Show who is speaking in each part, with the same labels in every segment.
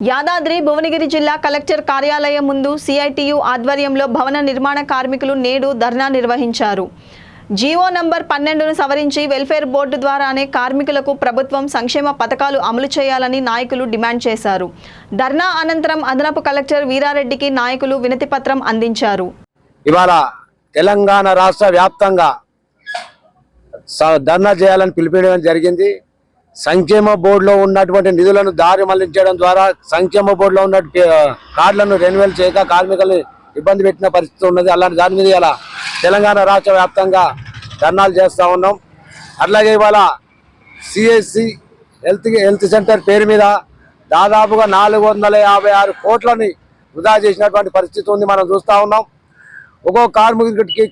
Speaker 1: యాదాద్రి భువనగిరి జిల్లా కలెక్టర్ కార్యాలయం ముందు సిఐటియు ఆధ్వర్యంలో భవన నిర్మాణ కార్మికులు నేడు ధర్నా నిర్వహించారు. జీవో నంబర్ 12ను సవరించి వెల్ఫేర్ బోర్డు ద్వారానే కార్మికులకు ప్రభుత్వం సంక్షేమ పథకాలు అమలు చేయాలని నాయకులు డిమాండ్ చేశారు. ధర్నా అనంతరం అదనపు కలెక్టర్ వీరారెడ్డికి నాయకులు వినతిపత్రం అందించారు.
Speaker 2: ఇవాళ తెలంగాణ రాష్ట్ర వ్యాప్తంగా ధర్నా చేయాలని పిలుపునివ్వడం జరిగింది. సంక్షేమ బోర్డులో ఉన్నటువంటి నిధులను దారి మళ్లించడం ద్వారా సంక్షేమ బోర్డులో ఉన్న కార్డులను రెన్యువల్ చేయక కార్మికులు ఇబ్బంది పెట్టిన పరిస్థితి ఉన్నది. అలాంటి దాని మీద ఇలా తెలంగాణ రాష్ట్ర వ్యాప్తంగా ధర్నాలు చేస్తూ ఉన్నాం. అట్లాగే ఇవాళ సిఎస్సి హెల్త్ సెంటర్ పేరు మీద దాదాపుగా 456 కోట్లని వృధా చేసినటువంటి పరిస్థితి ఉంది. మనం చూస్తూ ఉన్నాం. ఒక్కో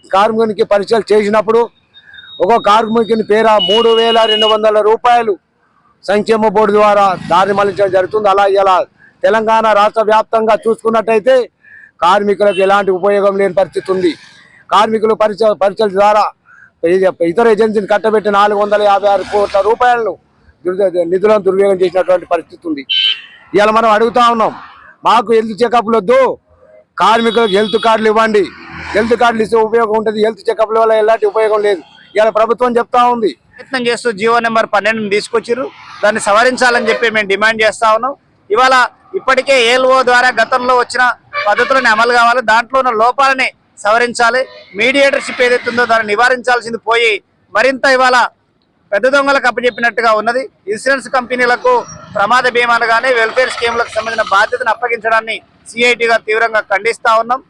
Speaker 2: కార్మికునికి పరీక్షలు చేసినప్పుడు ఒక్కో కార్మికుని పేర 3200 రూపాయలు సంక్షేమ బోర్డు ద్వారా దారి మళ్లించడం జరుగుతుంది. అలా ఇలా తెలంగాణ రాష్ట్ర వ్యాప్తంగా చూసుకున్నట్టయితే కార్మికులకు ఎలాంటి ఉపయోగం లేని పరిస్థితి ఉంది. కార్మికులు పరీక్షల ద్వారా ఇతర ఏజెన్సీని కట్టబెట్టి 456 కోట్ల రూపాయలను నిధులను దుర్వినియోగం చేసినటువంటి పరిస్థితి ఉంది. ఇవాళ మనం అడుగుతా ఉన్నాం, మాకు హెల్త్ చెకప్లు వద్దు, కార్మికులకు హెల్త్ కార్డులు ఇవ్వండి. హెల్త్ కార్డులు ఇస్తే ఉపయోగం ఉంటుంది, హెల్త్ చెకప్ల వల్ల ఎలాంటి ఉపయోగం లేదు. ఇలా ప్రభుత్వం చెప్తా ఉంది.
Speaker 3: ప్రయత్నం చేస్తూ జీవో నెంబర్ 12ని తీసుకొచ్చారు. దాన్ని సవరించాలని చెప్పి మేము డిమాండ్ చేస్తా ఉన్నాం. ఇవాళ ఇప్పటికే ఏఎల్ఓ ద్వారా గతంలో వచ్చిన పద్ధతులను అమలు కావాలి, దాంట్లో ఉన్న లోపాలని సవరించాలి. మీడియేటర్షిప్ ఏదైతే ఉందో దాన్ని నివారించాల్సింది పోయి మరింత ఇవాళ పెద్ద దొంగలకు అప్పచెప్పినట్టుగా ఉన్నది. ఇన్సూరెన్స్ కంపెనీలకు ప్రమాద బీమాలు కానీ వెల్ఫేర్ స్కీములకు సంబంధించిన బాధ్యతను అప్పగించడాన్ని సిఐటిగా తీవ్రంగా ఖండిస్తా ఉన్నాం.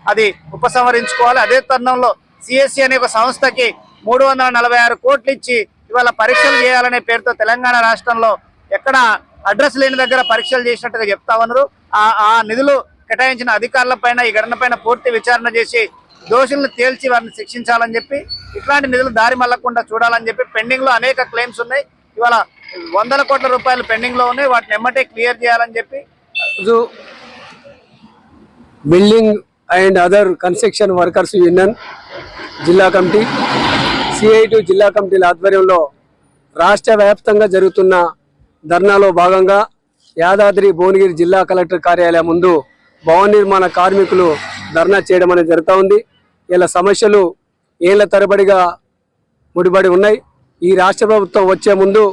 Speaker 3: అది ఉపసంహరించుకోవాలి. అదే తరుణంలో సిఎస్సి అనే ఒక సంస్థకి 346 కోట్లు ఇచ్చి ఇవాళ పరీక్షలు చేయాలనే పేరుతో తెలంగాణ రాష్ట్రంలో ఎక్కడ అడ్రస్ లేని దగ్గర పరీక్షలు చేసినట్టుగా చెప్తా ఉన్నారు. ఆ నిధులు కేటాయించిన అధికారులపైన ఈ ఘటన పైన పూర్తి విచారణ చేసి దోషులను తేల్చి వారిని శిక్షించాలని చెప్పి, ఇట్లాంటి నిధులు దారి మళ్లకుండా చూడాలని చెప్పి పెండింగ్ లో అనేక క్లెయిమ్స్ ఉన్నాయి. ఇవాళ 100 కోట్ల రూపాయలు పెండింగ్ లో ఉన్నాయి, వాటిని ఎమ్మటే క్లియర్ చేయాలని చెప్పి
Speaker 4: building and other construction workers union జిల్లా కమిటీ, సిఐటి జిల్లా కమిటీల ఆధ్వర్యంలో రాష్ట్ర వ్యాప్తంగా జరుగుతున్న ధర్నాలో భాగంగా యాదాద్రి భువనగిరి జిల్లా కలెక్టర్ కార్యాలయం ముందు భవన నిర్మాణ కార్మికులు ధర్నా చేయడం అనేది జరుగుతూ ఉంది. ఇలా సమస్యలు ఏళ్ల తరబడిగా ముడిపడి ఉన్నాయి. ఈ రాష్ట్ర ప్రభుత్వం వచ్చే ముందు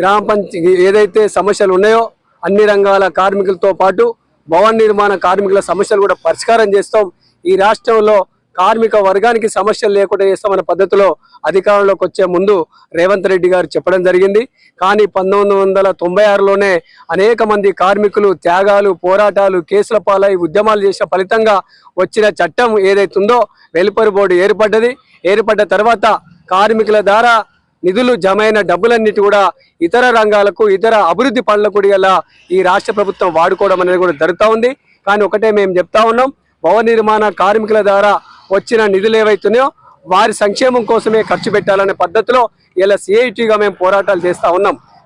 Speaker 4: గ్రామ పంచాయతీ ఏదైతే సమస్యలు ఉన్నాయో అన్ని రంగాల కార్మికులతో పాటు భవన నిర్మాణ కార్మికుల సమస్యలు కూడా పరిష్కారం చేస్తాం, ఈ రాష్ట్రంలో కార్మిక వర్గానికి సమస్యలు లేకుండా చేస్తామనే పద్ధతిలో అధికారంలోకి వచ్చే ముందు రేవంత్ రెడ్డి గారు చెప్పడం జరిగింది. కానీ 1996లోనే అనేక మంది కార్మికులు త్యాగాలు, పోరాటాలు, కేసుల పాలై ఉద్యమాలు చేసిన ఫలితంగా వచ్చిన చట్టం ఏదైతుందో వెల్ఫేర్ బోర్డు ఏర్పడ్డ తర్వాత కార్మికుల ద్వారా నిధులు జమైన డబ్బులన్నిటి కూడా ఇతర రంగాలకు, ఇతర అభివృద్ధి పనులకు కూడా ఈ రాష్ట్ర ప్రభుత్వం వాడుకోవడం అనేది కూడా జరుగుతూ ఉంది. కానీ ఒకటే మేము చెప్తా ఉన్నాం, భవన నిర్మాణ కార్మికుల ద్వారా వచ్చిన నిధులు ఏవైతున్నాయో వారి సంక్షేమం కోసమే ఖర్చు పెట్టాలనే పద్ధతిలో ఇలా సిఐటిగా మేము పోరాటాలు చేస్తూ ఉన్నాం.